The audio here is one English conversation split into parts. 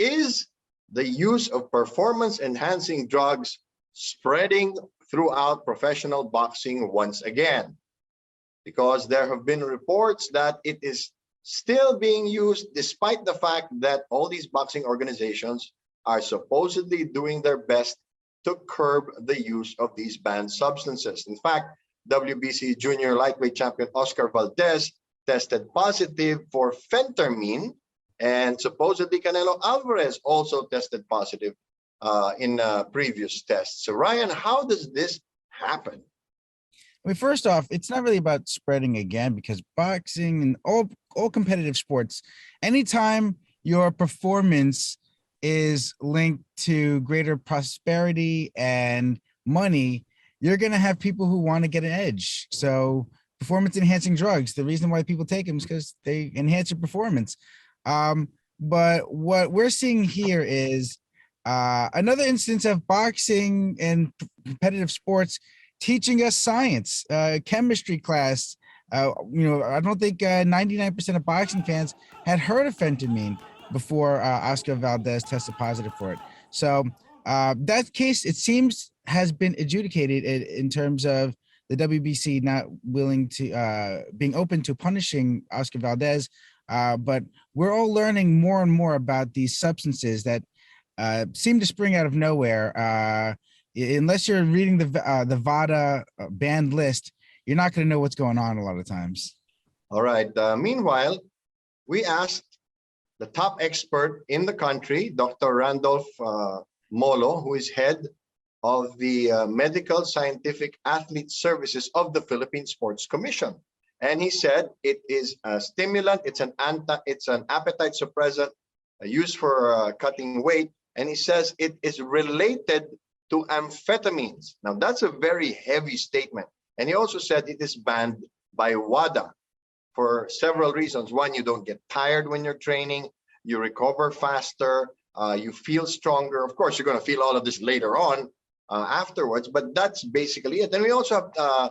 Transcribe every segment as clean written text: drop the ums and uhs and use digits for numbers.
Is the use of performance-enhancing drugs spreading throughout professional boxing once again? Because there have been reports that it is still being used despite the fact that all these boxing organizations are supposedly doing their best to curb the use of these banned substances. In fact, WBC junior lightweight champion Oscar Valdez tested positive for Phentermine, and supposedly Canelo Alvarez also tested positive in previous tests. So Ryan, how does this happen? I mean, first off, it's not really about spreading again, because boxing and all competitive sports, anytime your performance is linked to greater prosperity and money, you're going to have people who want to get an edge. So performance enhancing drugs, the reason why people take them is because they enhance your performance. But what we're seeing here is another instance of boxing and competitive sports teaching us science, chemistry class. I don't think 99% of boxing fans had heard of Phentermine before Oscar Valdez tested positive for it. So that case, it seems, has been adjudicated in terms of the WBC not willing to, being open to punishing Oscar Valdez. But we're all learning more and more about these substances that seem to spring out of nowhere. Unless you're reading the VADA banned list, you're not going to know what's going on a lot of times. All right. Meanwhile, we asked the top expert in the country, Dr. Randolph Molo, who is head of the Medical Scientific Athlete Services of the Philippine Sports Commission. And he said it is a stimulant, it's an appetite suppressant used for cutting weight. And he says it is related to amphetamines. Now, that's a very heavy statement. And he also said it is banned by WADA for several reasons. One, you don't get tired when you're training, you recover faster, you feel stronger. Of course, you're going to feel all of this later on afterwards, but that's basically it. And we also have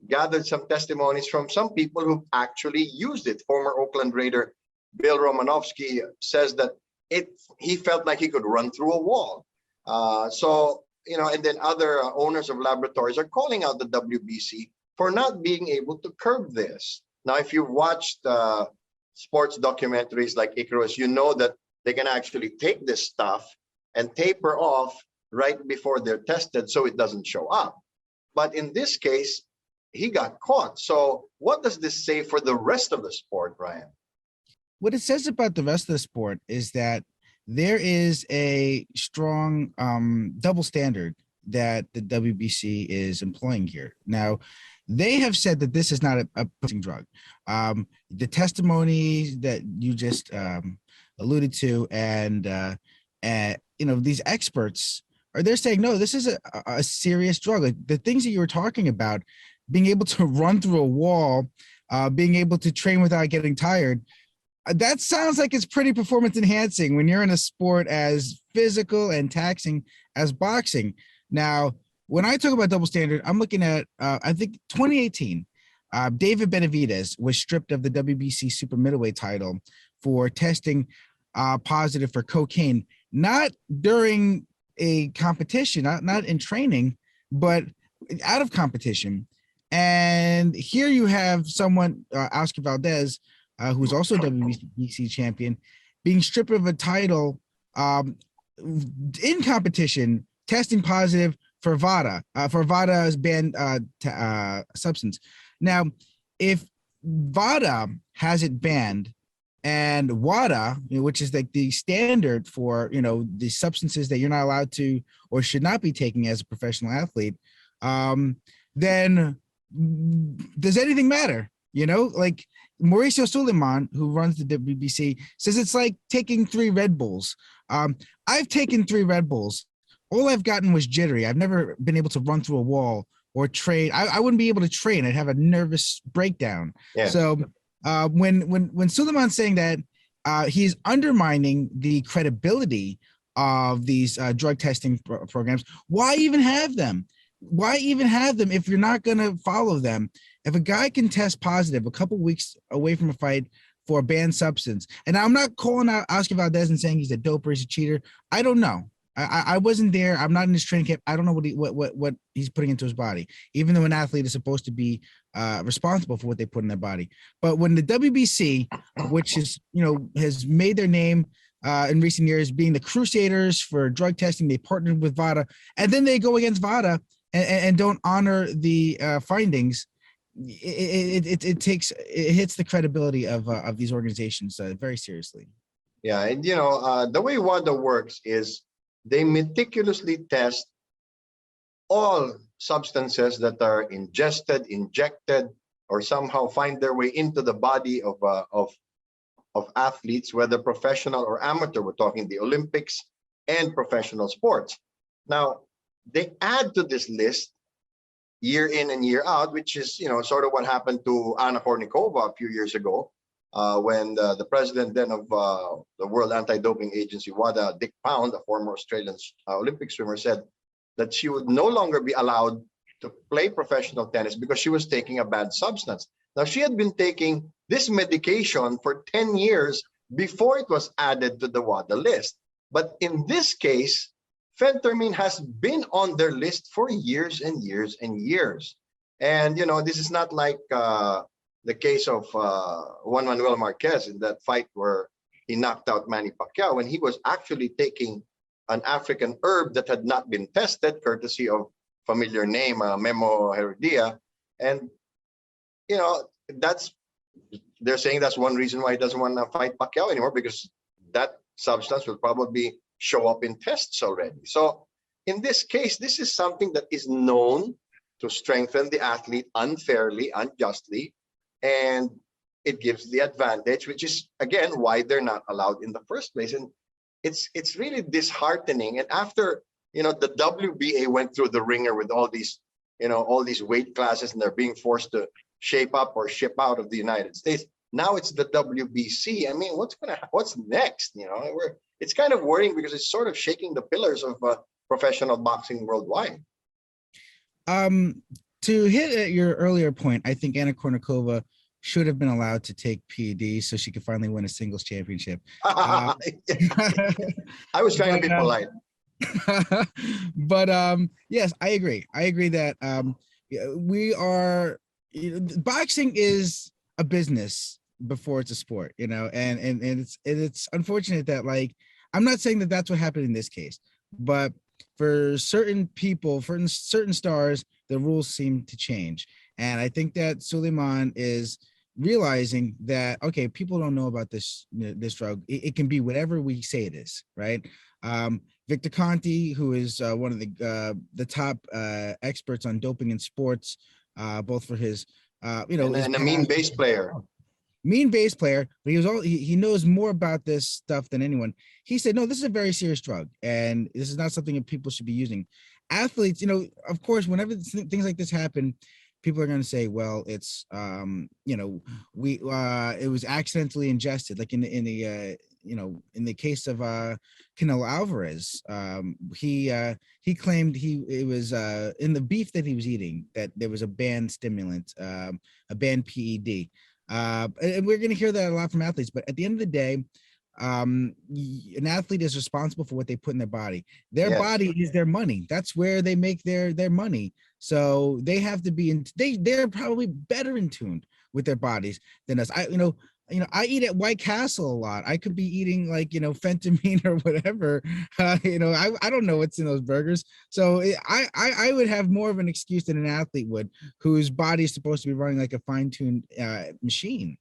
gathered some testimonies from some people who actually used it. Former Oakland Raider Bill Romanowski says that he felt like he could run through a wall. And then other owners of laboratories are calling out the WBC for not being able to curb this. Now, if you've watched sports documentaries like Icarus, you know that they can actually take this stuff and taper off right before they're tested so it doesn't show up. But in this case, he got caught. So what does this say for the rest of the sport, Ryan? What it says about the rest of the sport is that there is a strong double standard that the WBC is employing here. Now, they have said that this is not a pushing drug. The testimonies that you just alluded to, and these experts they're saying, no, this is a serious drug. Like the things that you were talking about, being able to run through a wall, being able to train without getting tired, that sounds like it's pretty performance enhancing when you're in a sport as physical and taxing as boxing. Now, when I talk about double standard, I'm looking at, I think 2018, David Benavidez was stripped of the WBC super middleweight title for testing positive for cocaine, not during a competition, not in training, but out of competition. And here you have someone, Oscar Valdez, who's also a WBC champion, being stripped of a title in competition, testing positive for VADA, for VADA's banned substance. Now, if VADA has it banned, and WADA, which is like the standard for the substances that you're not allowed to or should not be taking as a professional athlete, then does anything matter? Like Mauricio Suleiman, who runs the WBC, says it's like taking 3 Red Bulls. I've taken 3 Red Bulls. All I've gotten was jittery. I've never been able to run through a wall or train. I wouldn't be able to train. I'd have a nervous breakdown. Yeah. So when Suleiman's saying that, he's undermining the credibility of these drug testing programs. Why even have them? Why even have them if you're not going to follow them? If a guy can test positive a couple weeks away from a fight for a banned substance. And I'm not calling out Oscar Valdez and saying he's a doper, he's a cheater. I don't know. I wasn't there. I'm not in his training camp. I don't know what he's putting into his body, even though an athlete is supposed to be responsible for what they put in their body. But when the WBC, which is, has made their name in recent years being the crusaders for drug testing, they partnered with VADA, and then they go against VADA and don't honor the findings. It hits the credibility of these organizations very seriously. Yeah, and the way WADA works is they meticulously test all substances that are ingested, injected, or somehow find their way into the body of athletes, whether professional or amateur. We're talking the Olympics and professional sports. Now, they add to this list year in and year out, which is sort of what happened to Anna Kournikova a few years ago, when the president then of the World Anti-Doping Agency, WADA, Dick Pound, a former Australian Olympic swimmer, said that she would no longer be allowed to play professional tennis because she was taking a bad substance. Now, she had been taking this medication for 10 years before it was added to the WADA list. But in this case, Phentermine has been on their list for years and years and years. And, this is not like the case of Juan Manuel Marquez in that fight where he knocked out Manny Pacquiao, when he was actually taking an African herb that had not been tested, courtesy of familiar name, Memo Heredia. And, they're saying that's one reason why he doesn't want to fight Pacquiao anymore, because that substance will probably show up in tests already. So in this case, this is something that is known to strengthen the athlete unfairly, unjustly, and it gives the advantage, which is, again, why they're not allowed in the first place. And it's really disheartening. And after, the WBA went through the ringer with all these weight classes, and they're being forced to shape up or ship out of the United States. Now it's the WBC. I mean, what's next? It's kind of worrying because it's sort of shaking the pillars of professional boxing worldwide. To hit at your earlier point, I think Anna Kournikova should have been allowed to take PED so she could finally win a singles championship. I was trying to be polite. But yes, I agree. I agree that we are. Boxing is a business before it's a sport, and it's unfortunate that, like, I'm not saying that that's what happened in this case, but for certain people, for certain stars, the rules seem to change. And I think that Suleiman is realizing that, okay, people don't know about this drug. It can be whatever we say it is, right? Victor Conti, who is one of the top experts on doping in sports, both for his, and a mean bass player. But he knows more about this stuff than anyone. He said, no, this is a very serious drug, and this is not something that people should be using. Athletes, of course, whenever things like this happen, people are going to say, well, it's it was accidentally ingested, like in the case of Canelo Alvarez. He claimed it was in the beef that he was eating that there was a banned stimulant, a banned PED. And we're going to hear that a lot from athletes, but at the end of the day, an athlete is responsible for what they put in their body. Their body is their money. That's where they make their money. So they have to be they're probably better in tune with their bodies than us. I eat at White Castle a lot. I could be eating Phentermine or whatever. I don't know what's in those burgers. So I would have more of an excuse than an athlete would, whose body is supposed to be running like a fine-tuned machine.